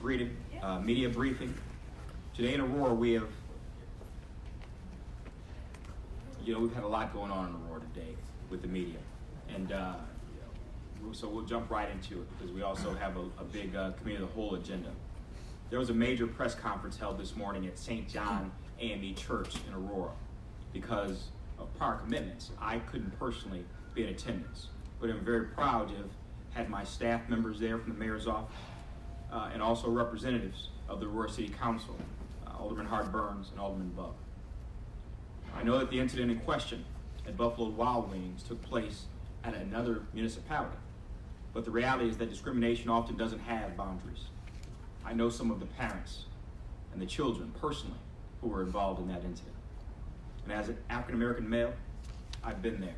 greeting, media briefing. Today in Aurora, we've had a lot going on in Aurora today with the media, and so we'll jump right into it because we also have a big committee of the whole agenda. There was a major press conference held this morning at St. John AME Church in Aurora. Because of prior commitments, I couldn't personally be in attendance, but I'm very proud to have had my staff members there from the mayor's office and also representatives of the Aurora City Council, Alderman Hart Burns and Alderman Bug. I know that the incident in question at Buffalo Wild Wings took place at another municipality, but the reality is that discrimination often doesn't have boundaries. I know some of the parents and the children personally who were involved in that incident. And as an African-American male, I've been there.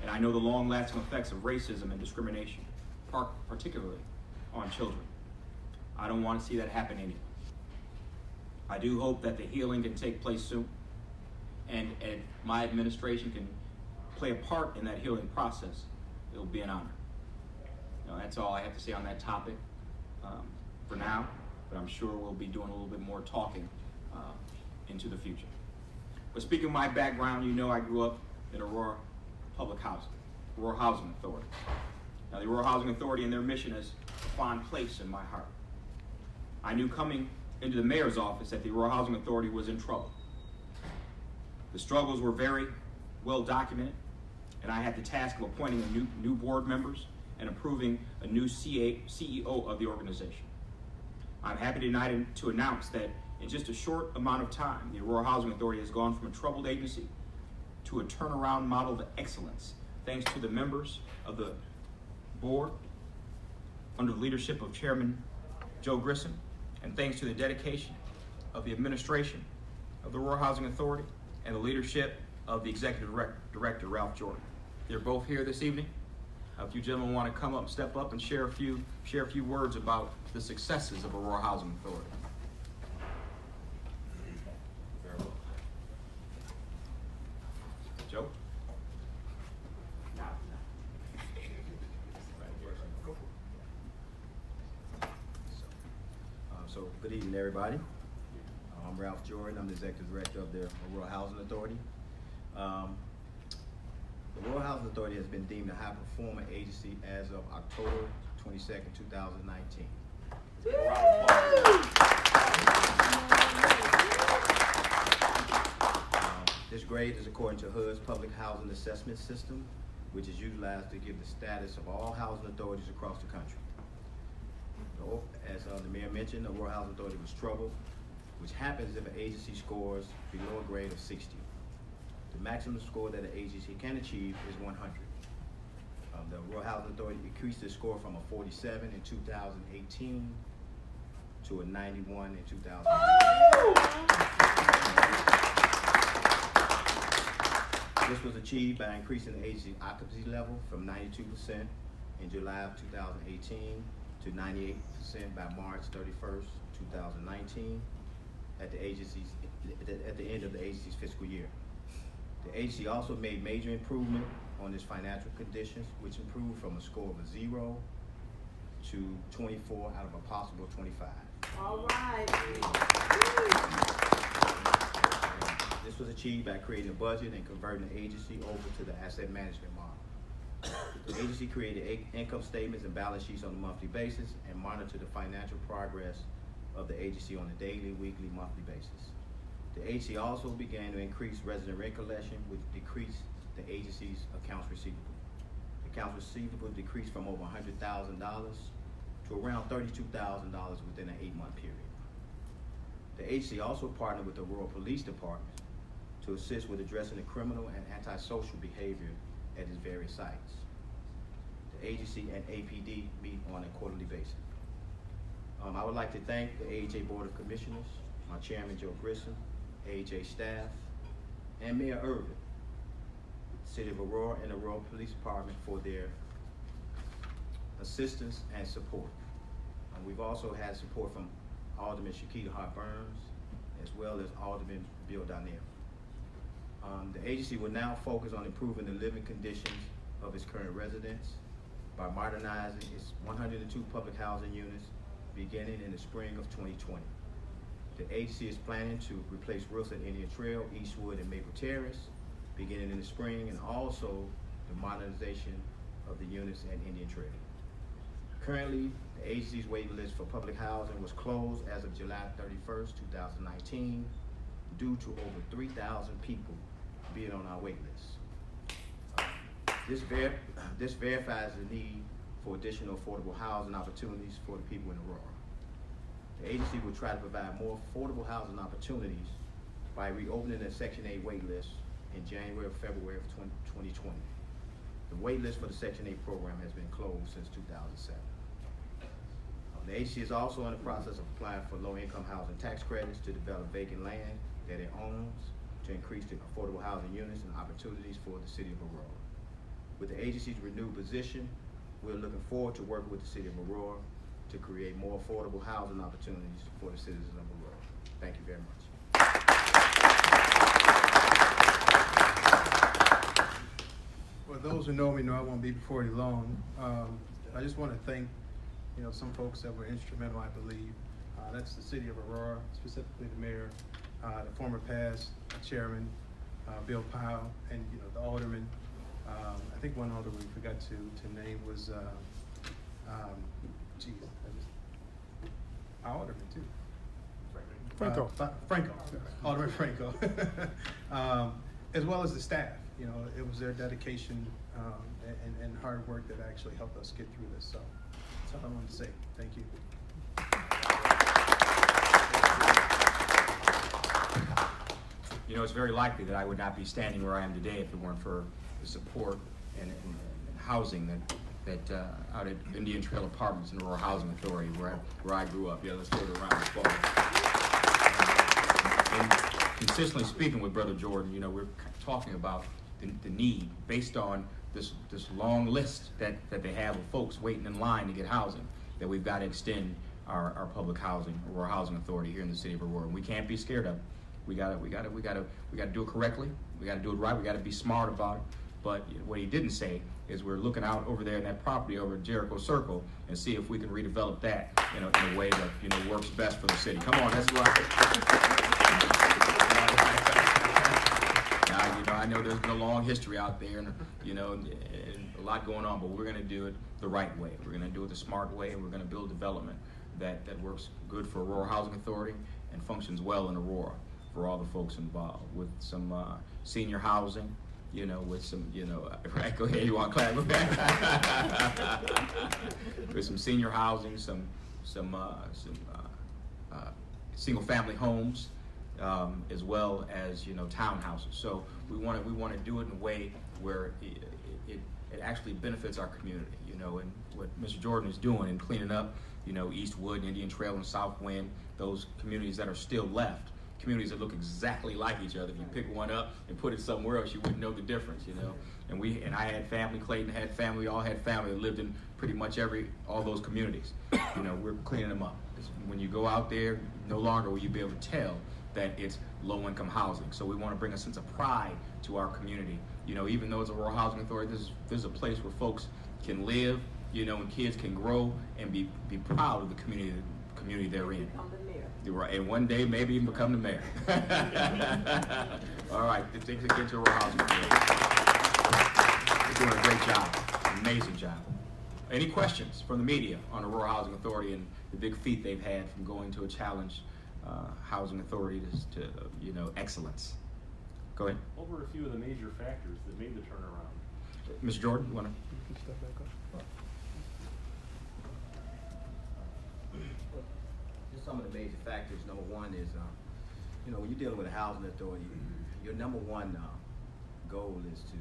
And I know the long-lasting effects of racism and discrimination, particularly on children. I don't want to see that happen anymore. I do hope that the healing can take place soon, and my administration can play a part in that healing process. It'll be an honor. That's all I have to say on that topic for now, but I'm sure we'll be doing a little bit more talking into the future. But speaking of my background, I grew up in Aurora Public Housing, Aurora Housing Authority. Now, the Aurora Housing Authority and their mission is a fond place in my heart. I knew coming into the mayor's office that the Aurora Housing Authority was in trouble. The struggles were very well documented, and I had the task of appointing new board members and approving a new CEO of the organization. I'm happy tonight to announce that in just a short amount of time, the Aurora Housing Authority has gone from a troubled agency to a turnaround model of excellence, thanks to the members of the board under the leadership of Chairman Joe Grissom, and thanks to the dedication of the administration of the Aurora Housing Authority and the leadership of the Executive Director, Ralph Jordan. They're both here this evening. If you gentlemen want to come up, step up, and share a few words about the successes of Aurora Housing Authority. Joe? So good evening, everybody. I'm Ralph Jordan. I'm the Executive Director of the Aurora Housing Authority. The Aurora Housing Authority has been deemed a high performer agency as of October 22nd, 2019. This grade is according to HUD's Public Housing Assessment System, which is utilized to give the status of all housing authorities across the country. As the mayor mentioned, the Aurora Housing Authority was troubled, which happens if an agency scores below a grade of 60. The maximum score that an agency can achieve is 100. The Aurora Housing Authority increased its score from a 47 in 2018 to a 91 in 2019. This was achieved by increasing the agency occupancy level from 92% in July of 2018 to 98% by March 31st, 2019 at the end of the agency's fiscal year. The agency also made major improvement on its financial conditions, which improved from a score of a 0 to 24 out of a possible 25. All right. This was achieved by creating a budget and converting the agency over to the asset management model. The agency created income statements and balance sheets on a monthly basis and monitored the financial progress of the agency on a daily, weekly, monthly basis. The agency also began to increase resident rent collection, which decreased the agency's accounts receivable. The accounts receivable decreased from over $100,000 to around $32,000 within an 8-month period. The agency also partnered with the Aurora Police Department to assist with addressing the criminal and antisocial behavior at its various sites. The agency and APD meet on a quarterly basis. I would like to thank the AHA Board of Commissioners, my chairman, Joe Grissom, AHA staff, and Mayor Irvin, City of Aurora, and the Aurora Police Department for their assistance and support. We've also had support from Alderman Shakita Hart Burns, as well as Alderman Bill Donnell. The agency will now focus on improving the living conditions of its current residents by modernizing its 102 public housing units beginning in the spring of 2020. The agency is planning to replace roofs at Indian Trail, Eastwood, and Maple Terrace beginning in the spring, and also the modernization of the units at Indian Trail. Currently, the agency's waiting list for public housing was closed as of July 31st, 2019, due to over 3,000 people being on our wait list. This verifies the need for additional affordable housing opportunities for the people in Aurora. The agency will try to provide more affordable housing opportunities by reopening the Section 8 wait list in January or February of 2020. The wait list for the Section 8 program has been closed since 2007. The agency is also in the process of applying for low-income housing tax credits to develop vacant land that it owns to increase the affordable housing units and opportunities for the city of Aurora. With the agency's renewed position, we're looking forward to working with the city of Aurora to create more affordable housing opportunities for the citizens of Aurora. Thank you very much. Well, those who know me know I won't be before you long. I just want to thank, some folks that were instrumental, I believe. That's the city of Aurora, specifically the mayor, the former past chairman, Bill Powell, and the alderman. I think one alderman we forgot to name was, our alderman too. Franco. Franco, Alderman Franco. As well as the staff. It was their dedication and hard work that actually helped us get through this. So that's all I wanted to say. Thank you. It's very likely that I would not be standing where I am today if it weren't for the support and housing that out at Indian Trail Apartments and Aurora Housing Authority, where I grew up. Let's throw it around the ball. And consistently speaking with Brother Jordan, we're talking about the need based on this long list that they have of folks waiting in line to get housing, that we've got to extend our public housing, Aurora Housing Authority here in the city of Aurora. And we can't be scared of it. We gotta do it correctly. We gotta do it right. We gotta be smart about it. But what he didn't say is we're looking out over there in that property over at Jericho Circle and see if we can redevelop that in a way that works best for the city. Come on, that's right. Now, I know there's been a long history out there, and a lot going on, but we're going to do it the right way. We're going to do it the smart way, and we're going to build development that works good for Aurora Housing Authority and functions well in Aurora for all the folks involved, with some senior housing, with some, right, go ahead, you want to clap? With some senior housing, some single-family homes, as well as townhouses. So we want to do it in a way where it actually benefits our community. And what Mr. Jordan is doing in cleaning up, Eastwood, Indian Trail, and South Wind, those communities that are still left. Communities that look exactly like each other. If you pick one up and put it somewhere else, you wouldn't know the difference, And I had family, Clayton had family, we all had family that lived in pretty much all those communities. We're cleaning them up. When you go out there, no longer will you be able to tell that it's low-income housing. So we want to bring a sense of pride to our community. Even though it's a Aurora Housing Authority, this is a place where folks can live, and kids can grow and be proud of the community they're in. Right, and one day maybe even become the mayor. All right, things that get to Aurora Housing Authority. They're doing a great job, amazing job. Any questions from the media on Aurora Housing Authority and the big feat they've had from going to a challenge housing authority to excellence? Go ahead. What were a few of the major factors that made the turnaround? Mr. Jordan, you want to? Step back up. Some of the major factors. Number one is, when you're dealing with a housing authority, your number one goal is to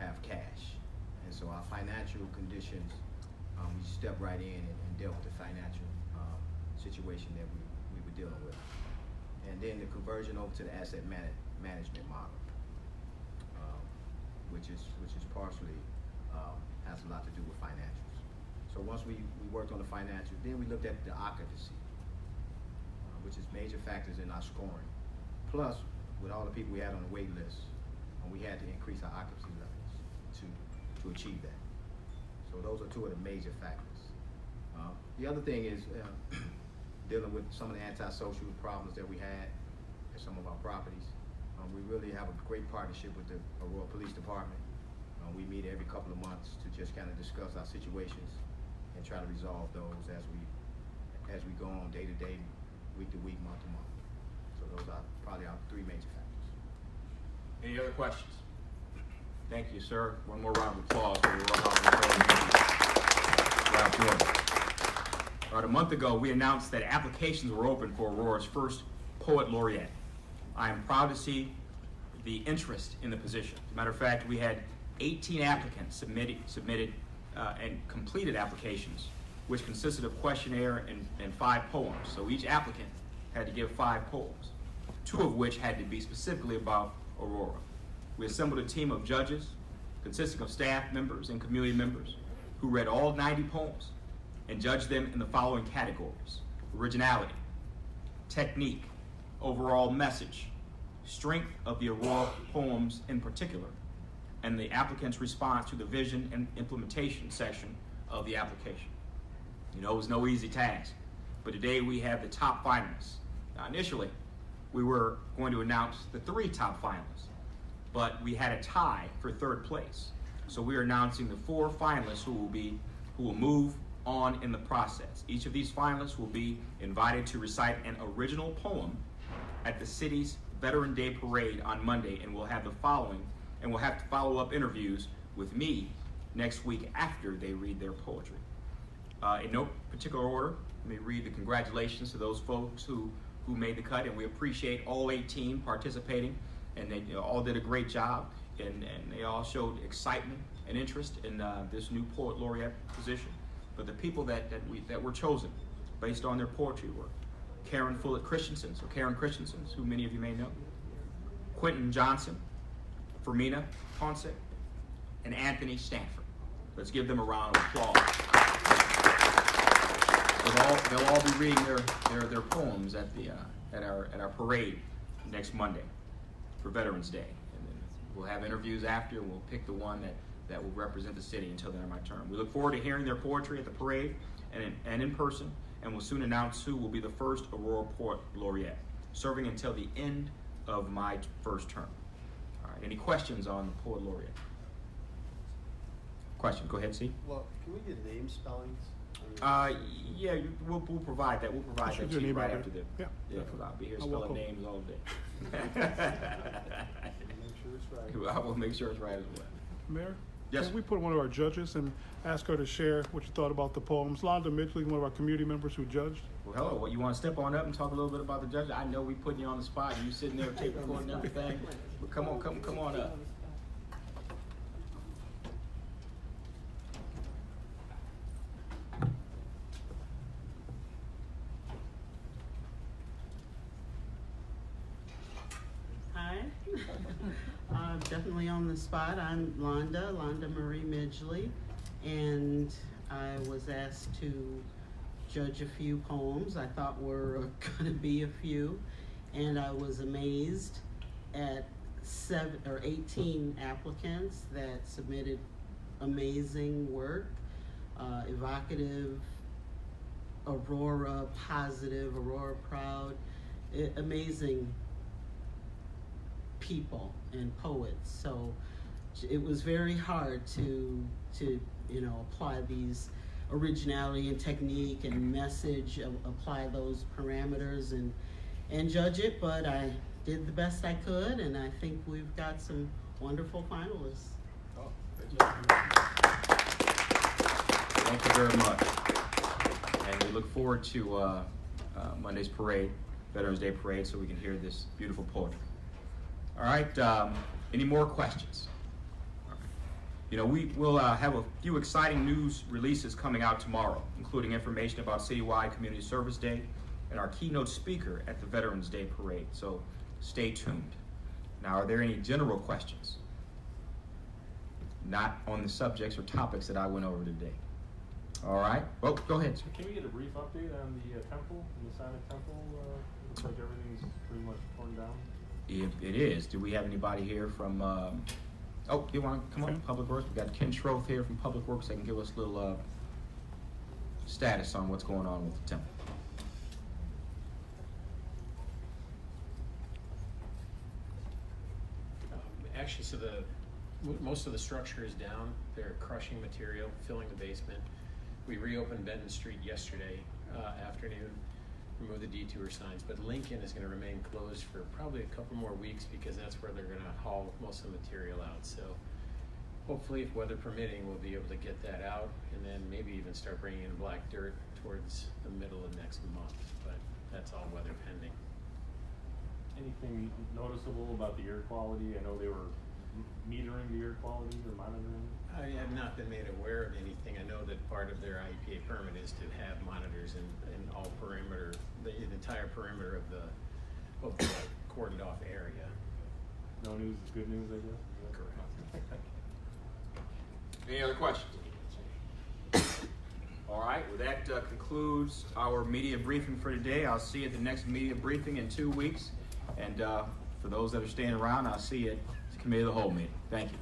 have cash. And so our financial conditions, we step right in and dealt with the financial situation that we were dealing with. And then the conversion over to the asset management model, which is partially has a lot to do with financials. So once we worked on the financials, then we looked at the occupancy, which is major factors in our scoring. Plus, with all the people we had on the wait list, we had to increase our occupancy levels to achieve that. So those are two of the major factors. The other thing is dealing with some of the antisocial problems that we had at some of our properties. We really have a great partnership with the Aurora Police Department. We meet every couple of months to just kind of discuss our situations and try to resolve those as we go on day to day, week to week, month to month. So those are probably our three major factors. Any other questions? Thank you, sir. One more round of applause for Ralph Jordan. About a month ago, we announced that applications were open for Aurora's first Poet Laureate. I am proud to see the interest in the position. As a matter of fact, we had 18 applicants submitted and completed applications, which consisted of questionnaire and 5 poems. So each applicant had to give 5 poems, 2 of which had to be specifically about Aurora. We assembled a team of judges consisting of staff members and community members who read all 90 poems and judged them in the following categories: originality, technique, overall message, strength of the Aurora poems in particular, and the applicant's response to the vision and implementation section of the application. You know, it was no easy task, but today we have the top finalists. Now, initially, we were going to announce the 3 top finalists, but we had a tie for 3rd place. So we are announcing the 4 finalists who will move on in the process. Each of these finalists will be invited to recite an original poem at the city's Veteran Day Parade on Monday, and we'll have follow-up interviews with me next week after they read their poetry. In no particular order, let me read the congratulations to those folks who made the cut, and we appreciate all 18 participating, and they all did a great job, and they all showed excitement and interest in this new Poet Laureate position. But the people that were chosen based on their poetry were Karen Fullett Christensen, so Karen Christensen, who many of you may know, Quentin Johnson, Fermina Ponce, and Anthony Stanford. Let's give them a round of applause. They'll all be reading their poems at our parade next Monday for Veterans Day, and then we'll have interviews after, and we'll pick the one that will represent the city until the end of my term. We look forward to hearing their poetry at the parade and in person, and we'll soon announce who will be the first Aurora Poet Laureate, serving until the end of my first term. All right, any questions on the Poet Laureate? Question, go ahead, C. Well, can we get name spellings? Yeah, we'll provide that. We'll provide that Shoot you to an you right email. after the. Yeah. I'll be here I'll spelling welcome. names all day. Make sure it's right. I will make sure it's right as well. Mayor? Yes. Can we put one of our judges and ask her to share what you thought about the poems? Londa Midgley, one of our community members who judged. Well, hello. What, you want to step on up and talk a little bit about the judge? I know we putting you on the spot. You sitting there tape recording and everything. But come on up. Hi. Definitely on the spot. I'm Londa Marie Midgley, and I was asked to judge a few poems I thought were going to be a few, and I was amazed at 18 applicants that submitted amazing work, evocative, Aurora positive, Aurora proud, amazing people and poets. So it was very hard to apply these originality and technique and message, apply those parameters and judge it, but I did the best I could, and I think we've got some wonderful finalists. Oh, good job. Thank you very much. And we look forward to Monday's parade, Veterans Day Parade, so we can hear this beautiful poetry. All right, any more questions? You know, we will have a few exciting news releases coming out tomorrow, including information about Citywide Community Service Day and our keynote speaker at the Veterans Day Parade, so stay tuned. Now, are there any general questions? Not on the subjects or topics that I went over today. All right, well, go ahead, sir. Can we get a the update on the temple, the Masonic temple? Looks like everything's pretty much torn down. It is. Do we have anybody here from, oh, you want to come on, Public Works? We got Ken Schroth here from Public Works that can give us a little status on what's going on with the temple. Actually, so most of the structure is down. They're crushing material, filling the basement. We reopened Benton Street yesterday afternoon, removed the detour signs, but Lincoln is gonna remain closed for probably a couple more weeks because that's where they're gonna haul most of the material out. So hopefully, if weather permitting, we'll be able to get that out and then maybe even start bringing in black dirt towards the middle of next month, but that's all weather pending. Anything noticeable about the air quality? I know they were metering the air quality or monitoring. I have not been made aware of anything. I know that part of their IEPA permit is to have monitors in all perimeter, the entire perimeter of the cordoned off area. No news is good news, I guess. Correct. Any other questions? All right, well, that concludes our media briefing for today. I'll see you at the next media briefing in 2 weeks. And for those that are staying around, I'll see you at the Committee of the Whole meeting. Thank you.